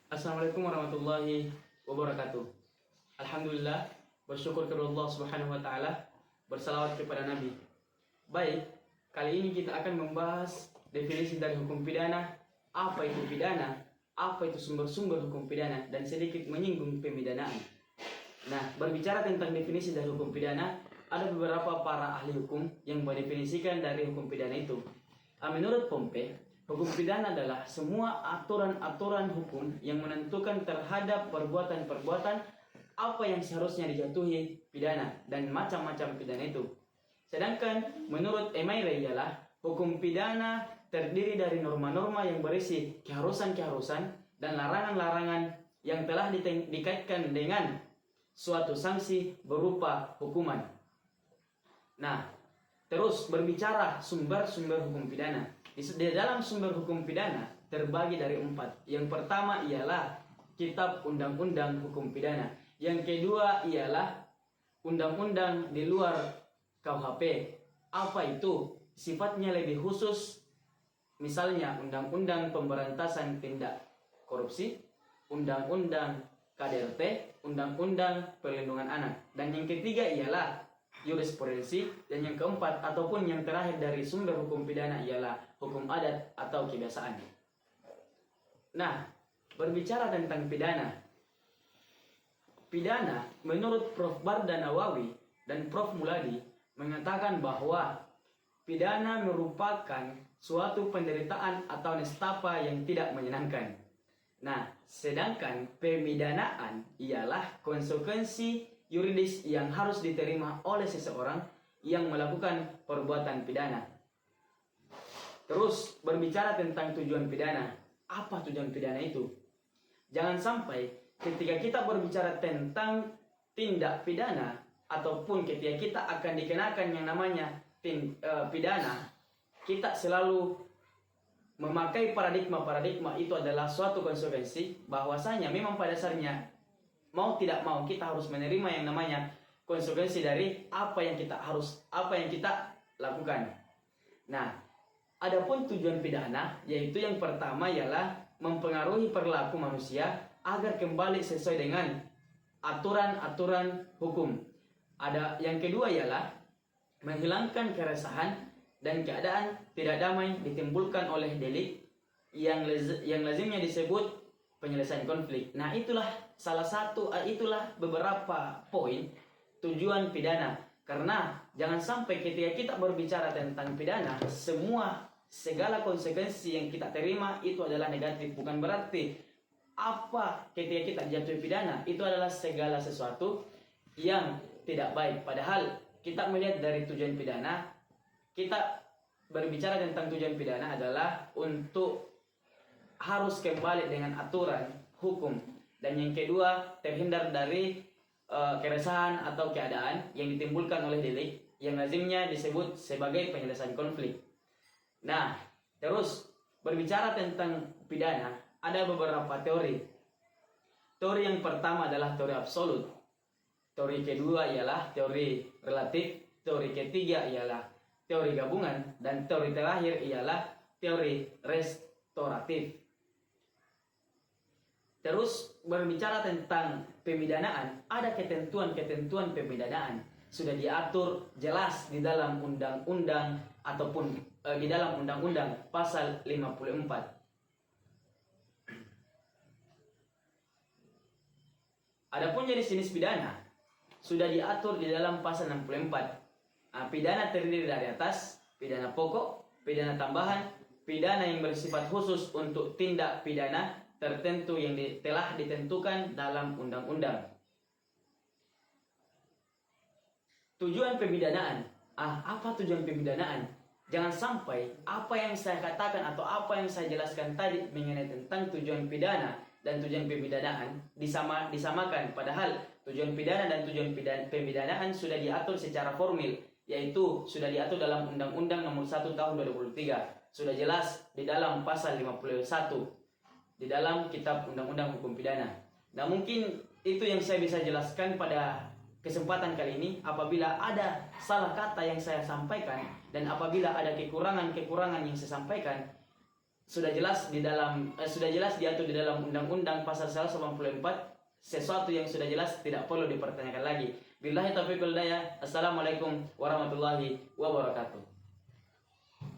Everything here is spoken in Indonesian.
Assalamualaikum warahmatullahi wabarakatuh. Alhamdulillah, bersyukur kepada Allah Subhanahu wa taala, bersalawat kepada Nabi. Baik, kali ini kita akan membahas definisi dari hukum pidana, apa itu pidana, apa itu sumber-sumber hukum pidana, dan sedikit menyinggung pemidanaan. Nah, berbicara tentang definisi dari hukum pidana, ada beberapa para ahli hukum yang mendefinisikan dari hukum pidana itu. Menurut Pompe, hukum pidana adalah semua aturan-aturan hukum yang menentukan terhadap perbuatan-perbuatan apa yang seharusnya dijatuhi pidana dan macam-macam pidana itu. Sedangkan menurut Emaire ialah hukum pidana terdiri dari norma-norma yang berisi keharusan-keharusan dan larangan-larangan yang telah dikaitkan dengan suatu sanksi berupa hukuman. Nah, terus berbicara sumber-sumber hukum pidana. Di dalam sumber hukum pidana terbagi dari 4. Yang pertama ialah Kitab Undang-Undang Hukum Pidana. Yang kedua ialah undang-undang di luar KUHP. Apa itu? Sifatnya lebih khusus. Misalnya Undang-Undang Pemberantasan Tindak Korupsi, Undang-Undang KDRT, Undang-Undang Perlindungan Anak. Dan yang ketiga ialah jurisprudensi, dan yang keempat ataupun yang terakhir dari sumber hukum pidana ialah hukum adat atau kebiasaan. Nah, berbicara tentang pidana. Pidana menurut Prof. Barda Nawawi dan Prof. Muladi mengatakan bahwa pidana merupakan suatu penderitaan atau nestapa yang tidak menyenangkan. Nah, sedangkan pemidanaan ialah konsekuensi yuridis yang harus diterima oleh seseorang yang melakukan perbuatan pidana. Terus berbicara tentang tujuan pidana. Apa tujuan pidana itu? Jangan sampai ketika kita berbicara tentang tindak pidana ataupun ketika kita akan dikenakan yang namanya pidana, kita selalu memakai paradigma itu adalah suatu konsekuensi bahwasanya memang pada dasarnya mau tidak mau kita harus menerima yang namanya konsekuensi dari apa yang kita lakukan. Nah, adapun tujuan pidana yaitu yang pertama ialah mempengaruhi perilaku manusia agar kembali sesuai dengan aturan-aturan hukum. Ada yang kedua ialah menghilangkan keresahan dan keadaan tidak damai ditimbulkan oleh delik yang lazimnya disebut penyelesaian konflik. Nah, itulah beberapa poin tujuan pidana. Karena jangan sampai ketika kita berbicara tentang pidana, segala konsekuensi yang kita terima itu adalah negatif. Bukan berarti ketika kita jatuh pidana itu adalah segala sesuatu yang tidak baik. Padahal kita melihat dari tujuan pidana, kita berbicara tentang tujuan pidana adalah untuk harus kembali dengan aturan hukum, dan yang kedua terhindar dari keresahan atau keadaan yang ditimbulkan oleh delik yang lazimnya disebut sebagai penyelesaian konflik. Nah, terus berbicara tentang pidana ada beberapa teori. Teori yang pertama adalah teori absolut, teori kedua ialah teori relatif, teori ketiga ialah teori gabungan, dan teori terakhir ialah teori restoratif. Terus berbicara tentang pemidanaan, ada ketentuan-ketentuan pemidanaan sudah diatur jelas di dalam undang-undang ataupun di dalam undang-undang pasal 54. Adapun jenis-jenis pidana sudah diatur di dalam pasal 64. Pidana terdiri dari atas, pidana pokok, pidana tambahan, pidana yang bersifat khusus untuk tindak pidana tertentu yang telah ditentukan dalam undang-undang. Tujuan pemidanaan. Apa tujuan pemidanaan? Jangan sampai apa yang saya katakan atau apa yang saya jelaskan tadi mengenai tentang tujuan pidana dan tujuan pemidanaan disamakan. Padahal tujuan pidana dan tujuan pemidanaan sudah diatur secara formil, yaitu sudah diatur dalam Undang-Undang Nomor 1 Tahun 2003. Sudah jelas di dalam pasal 51 di dalam Kitab Undang-Undang Hukum Pidana. Nah, mungkin itu yang saya bisa jelaskan pada kesempatan kali ini. Apabila ada salah kata yang saya sampaikan dan apabila ada kekurangan-kekurangan yang saya sampaikan, sudah jelas diatur di dalam Undang-Undang pasal 184, sesuatu yang sudah jelas tidak perlu dipertanyakan lagi. Billahi taufiq wal hidayah. Assalamualaikum warahmatullahi wabarakatuh.